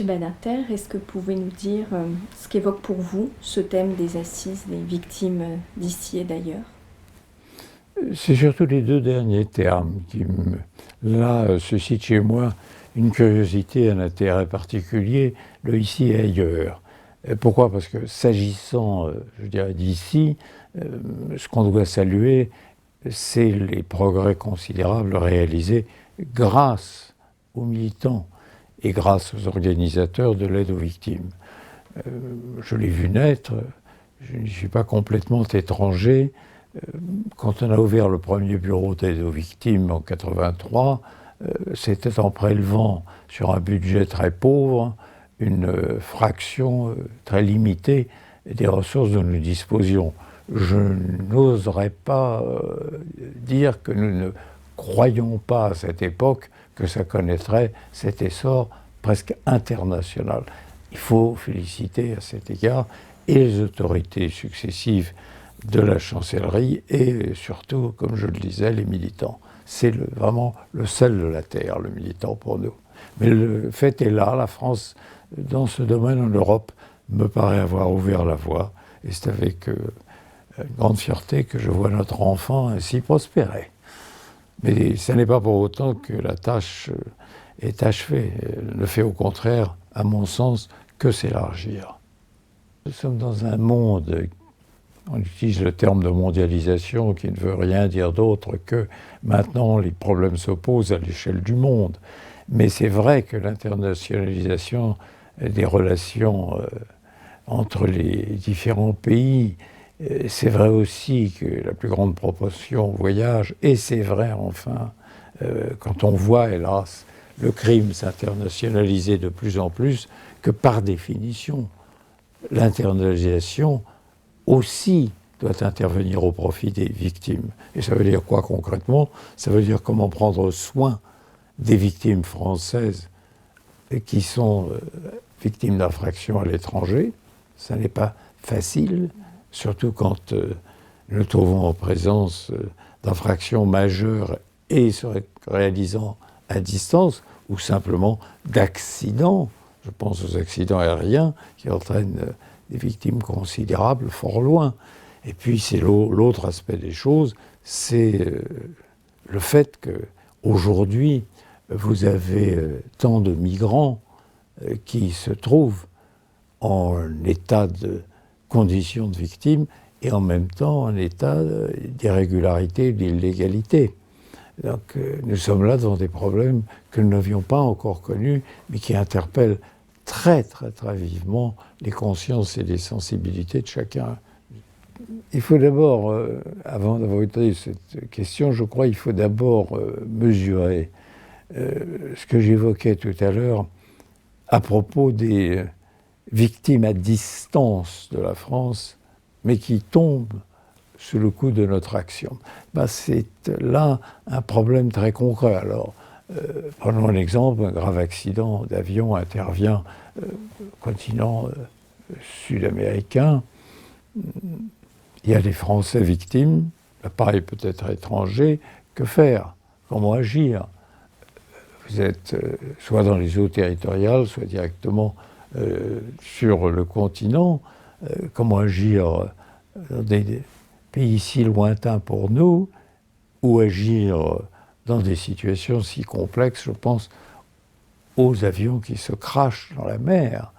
Monsieur Badinter, est-ce que vous pouvez nous dire ce qu'évoque pour vous ce thème des assises des victimes d'ici et d'ailleurs? C'est surtout les deux derniers termes qui, suscitent chez moi une curiosité, un intérêt particulier, le ici et ailleurs. Pourquoi? Parce que s'agissant, je dirais, d'ici, ce qu'on doit saluer, c'est les progrès considérables réalisés grâce aux militants et grâce aux organisateurs de l'aide aux victimes. Je l'ai vu naître, je n'y suis pas complètement étranger. Quand on a ouvert le premier bureau d'aide aux victimes en 1983, c'était en prélevant sur un budget très pauvre une fraction très limitée des ressources dont nous disposions. Je n'oserais pas dire que nous ne croyons pas à cette époque que ça connaîtrait cet essor presque international. Il faut féliciter à cet égard et les autorités successives de la chancellerie et surtout, comme je le disais, les militants. C'est vraiment le sel de la terre, le militant pour nous. Mais le fait est là, la France, dans ce domaine en Europe, me paraît avoir ouvert la voie. Et c'est avec une grande fierté que je vois notre enfant ainsi prospérer. Mais ce n'est pas pour autant que la tâche est achevée. Elle ne fait au contraire, à mon sens, que s'élargir. Nous sommes dans un monde, on utilise le terme de mondialisation qui ne veut rien dire d'autre que maintenant les problèmes se posent à l'échelle du monde. Mais c'est vrai que l'internationalisation des relations entre les différents pays, c'est vrai aussi que la plus grande proportion voyage, et c'est vrai enfin, quand on voit, hélas, le crime s'internationaliser de plus en plus, que par définition, l'internationalisation aussi doit intervenir au profit des victimes. Et ça veut dire quoi concrètement? Ça veut dire comment prendre soin des victimes françaises qui sont victimes d'infractions à l'étranger. Ça n'est pas facile, surtout quand nous trouvons en présence d'infractions majeures et se réalisant à distance, ou simplement d'accidents. Je pense aux accidents aériens qui entraînent des victimes considérables fort loin. Et puis c'est l'autre aspect des choses, c'est le fait qu'aujourd'hui, vous avez tant de migrants qui se trouvent en état de condition de victime et en même temps en état d'irrégularité, d'illégalité. Donc nous sommes là devant des problèmes que nous n'avions pas encore connus, mais qui interpellent très très très vivement les consciences et les sensibilités de chacun. Il faut d'abord, avant d'avoir étudié cette question, je crois qu'il faut d'abord mesurer ce que j'évoquais tout à l'heure à propos des victimes à distance de la France, mais qui tombent sous le coup de notre action. C'est là un problème très concret. Alors, prenons un exemple, un grave accident d'avion intervient au continent sud-américain. Il y a des Français victimes, l'appareil peut être étranger. Que faire? Comment agir? Vous êtes soit dans les eaux territoriales, soit directement sur le continent. Comment agir dans des pays si lointains pour nous, ou agir dans des situations si complexes, je pense aux avions qui se crachent dans la mer.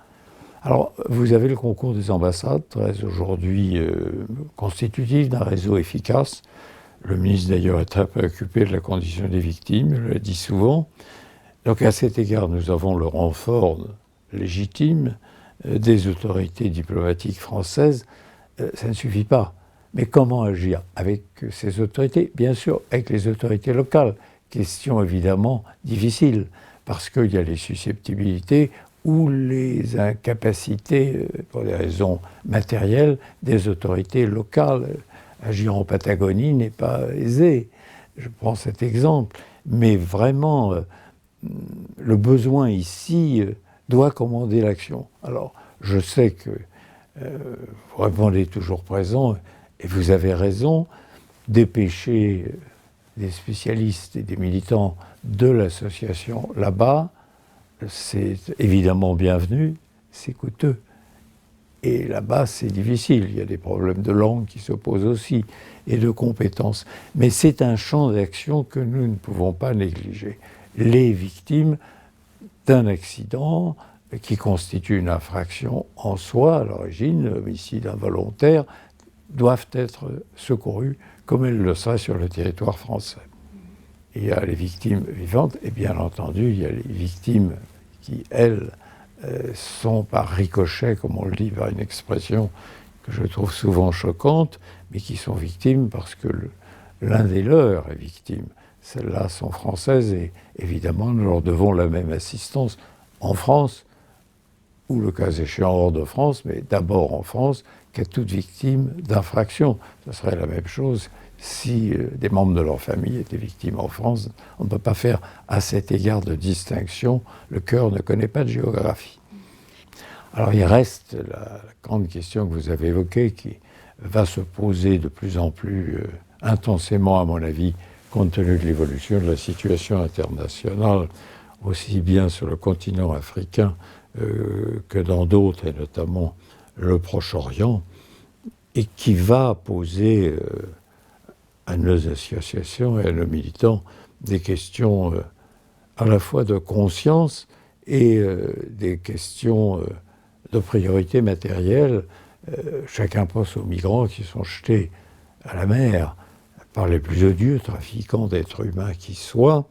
Alors, vous avez le concours des ambassades, très aujourd'hui constitutif d'un réseau efficace. Le ministre d'ailleurs est très préoccupé de la condition des victimes, je le dis souvent. Donc à cet égard, nous avons le renfort légitime des autorités diplomatiques françaises. Ça ne suffit pas. Mais comment agir avec ces autorités? Bien sûr, avec les autorités locales. Question évidemment difficile, parce qu'il y a les susceptibilités ou les incapacités, pour des raisons matérielles, des autorités locales. Agir en Patagonie n'est pas aisé. Je prends cet exemple. Mais vraiment, le besoin ici doit commander l'action. Alors, je sais que vous répondez toujours présent, et vous avez raison, dépêcher des spécialistes et des militants de l'association là-bas, c'est évidemment bienvenu, c'est coûteux. Et là-bas, c'est difficile. Il y a des problèmes de langue qui se posent aussi, et de compétences. Mais c'est un champ d'action que nous ne pouvons pas négliger. Les victimes d'un accident qui constitue une infraction en soi, à l'origine, homicide involontaire, doivent être secourues comme elles le seraient sur le territoire français. Il y a les victimes vivantes, et bien entendu, il y a les victimes qui, elles, sont par ricochet, comme on le dit, par une expression que je trouve souvent choquante, mais qui sont victimes parce que l'un des leurs est victime. Celles-là sont françaises et évidemment nous leur devons la même assistance en France, ou le cas échéant hors de France, mais d'abord en France, qu'à toute victime d'infraction. Ce serait la même chose si des membres de leur famille étaient victimes en France. On ne peut pas faire à cet égard de distinction. Le cœur ne connaît pas de géographie. Alors il reste la grande question que vous avez évoquée, qui va se poser de plus en plus intensément, à mon avis, compte tenu de l'évolution de la situation internationale, aussi bien sur le continent africain que dans d'autres, et notamment le Proche-Orient, et qui va poser à nos associations et à nos militants des questions à la fois de conscience et des questions de priorité matérielle. Chacun pense aux migrants qui sont jetés à la mer par les plus odieux trafiquants d'êtres humains qui soient,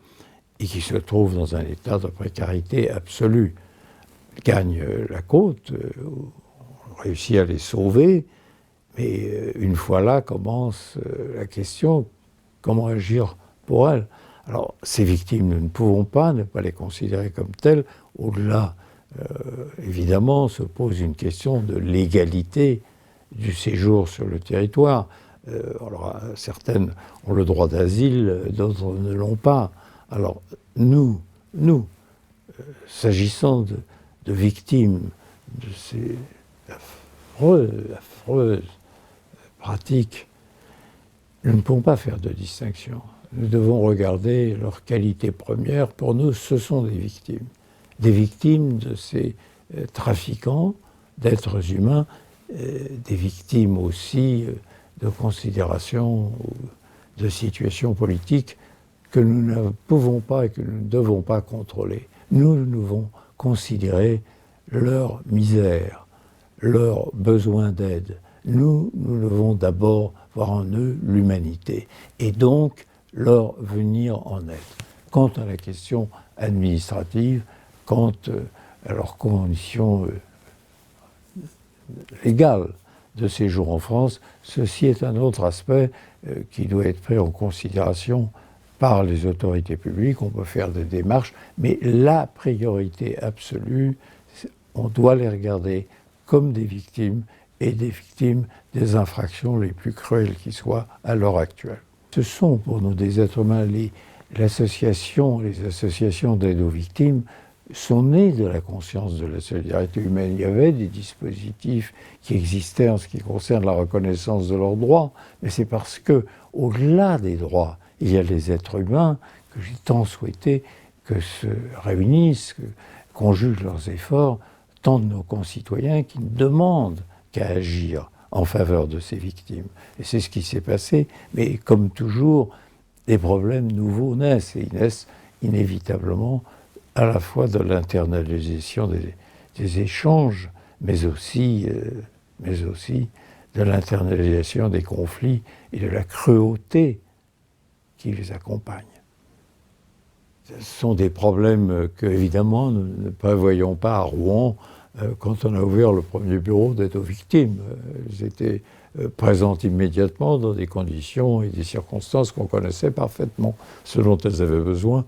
et qui se trouvent dans un état de précarité absolue. Ils gagnent la côte, on réussit à les sauver, mais une fois là commence la question, comment agir pour elles? Alors, ces victimes, nous ne pouvons pas ne pas les considérer comme telles. Au-delà, évidemment, se pose une question de légalité du séjour sur le territoire. Alors, certaines ont le droit d'asile, d'autres ne l'ont pas. Alors, nous, s'agissant de victimes de ces affreuses pratiques, nous ne pouvons pas faire de distinction. Nous devons regarder leur qualité première. Pour nous, ce sont des victimes de ces trafiquants d'êtres humains, des victimes aussi de considérations, de situations politiques que nous ne pouvons pas et que nous ne devons pas contrôler. Nous devons considérer leur misère, leur besoin d'aide. Nous devons d'abord voir en eux l'humanité et donc leur venir en aide. Quant à la question administrative, quant à leurs conditions légales de séjour en France, ceci est un autre aspect qui doit être pris en considération par les autorités publiques. On peut faire des démarches, mais la priorité absolue, on doit les regarder comme des victimes, et des victimes des infractions les plus cruelles qui soient à l'heure actuelle. Ce sont pour nous des êtres humains. Les associations d'aide aux victimes sont nées de la conscience de la solidarité humaine. Il y avait des dispositifs qui existaient en ce qui concerne la reconnaissance de leurs droits, mais c'est parce que, au-delà des droits, il y a les êtres humains que j'ai tant souhaité que se réunissent, que conjuguent leurs efforts, tant de nos concitoyens qui ne demandent qu'à agir en faveur de ces victimes. Et c'est ce qui s'est passé, mais comme toujours, des problèmes nouveaux naissent, et ils naissent inévitablement à la fois de l'internalisation des échanges, mais aussi de l'internalisation des conflits et de la cruauté qui les accompagne. Ce sont des problèmes que, évidemment, nous ne prévoyons pas à Rouen quand on a ouvert le premier bureau d'aide aux victimes. Elles étaient présentes immédiatement dans des conditions et des circonstances qu'on connaissait parfaitement. Ce dont elles avaient besoin,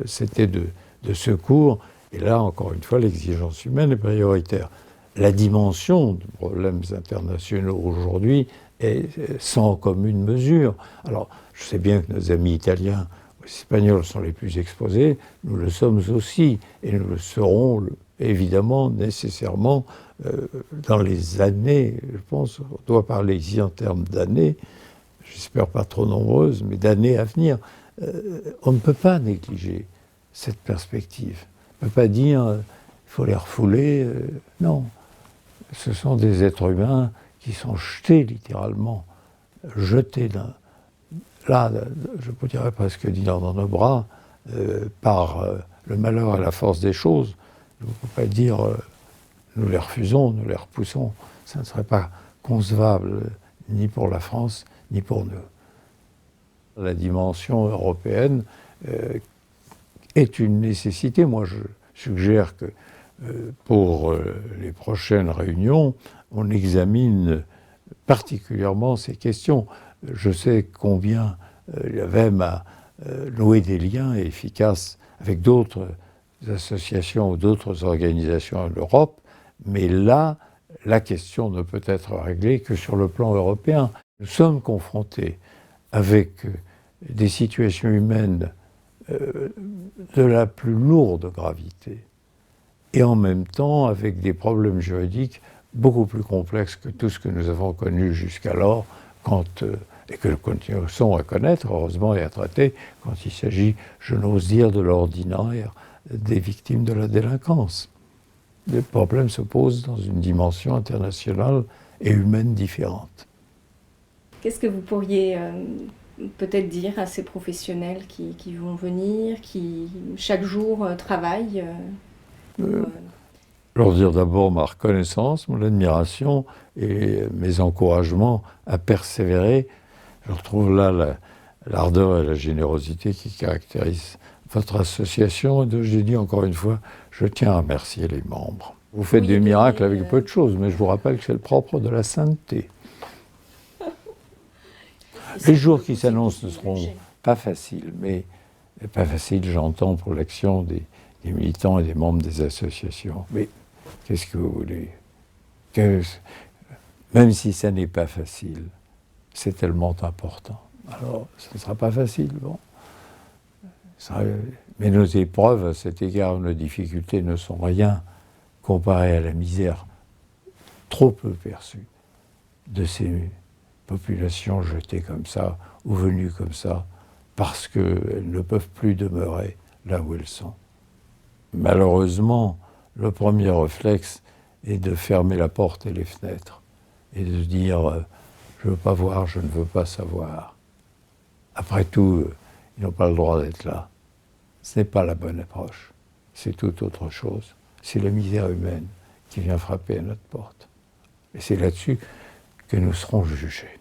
c'était de secours. Et là, encore une fois, l'exigence humaine est prioritaire. La dimension des problèmes internationaux aujourd'hui est sans commune mesure. Alors, je sais bien que nos amis italiens ou espagnols sont les plus exposés, nous le sommes aussi, et nous le serons évidemment, nécessairement, dans les années, je pense, on doit parler ici en termes d'années, j'espère pas trop nombreuses, mais d'années à venir. On ne peut pas négliger cette perspective, ne peut pas dire il faut les refouler. Non. Ce sont des êtres humains qui sont jetés littéralement, jetés là, je dirais presque dans nos bras, par le malheur et la force des choses. Je ne peux pas dire nous les refusons, nous les repoussons. Ça ne serait pas concevable ni pour la France, ni pour nous. La dimension européenne est une nécessité. Moi, je suggère que pour les prochaines réunions, on examine particulièrement ces questions. Je sais combien il y avait à nouer des liens efficaces avec d'autres associations ou d'autres organisations en Europe, mais là, la question ne peut être réglée que sur le plan européen. Nous sommes confrontés avec des situations humaines de la plus lourde gravité et en même temps avec des problèmes juridiques beaucoup plus complexes que tout ce que nous avons connu jusqu'alors et que nous continuons à connaître, heureusement, et à traiter, quand il s'agit, je n'ose dire, de l'ordinaire des victimes de la délinquance. Les problèmes se posent dans une dimension internationale et humaine différente. Qu'est-ce que vous pourriez peut-être dire à ces professionnels qui vont venir, qui chaque jour travaillent Leur dire d'abord ma reconnaissance, mon admiration et mes encouragements à persévérer. Je retrouve là l'ardeur et la générosité qui caractérisent votre association. Et j'ai dit encore une fois, je tiens à remercier les membres. Vous faites des miracles avec peu de choses, mais je vous rappelle que c'est le propre de la sainteté. Les jours qui s'annoncent ne seront pas faciles, mais pas faciles, j'entends, pour l'action des militants et des membres des associations. Mais qu'est-ce que vous voulez? Même si ça n'est pas facile, c'est tellement important. Alors, ce ne sera pas facile, bon. Mais nos épreuves, à cet égard, nos difficultés ne sont rien comparées à la misère trop peu perçue de ces populations jetées comme ça, ou venues comme ça, parce qu'elles ne peuvent plus demeurer là où elles sont. Malheureusement, le premier réflexe est de fermer la porte et les fenêtres, et de dire je ne veux pas voir, je ne veux pas savoir. Après tout, ils n'ont pas le droit d'être là. Ce n'est pas la bonne approche. C'est tout autre chose. C'est la misère humaine qui vient frapper à notre porte. Et c'est là-dessus que nous serons jugés.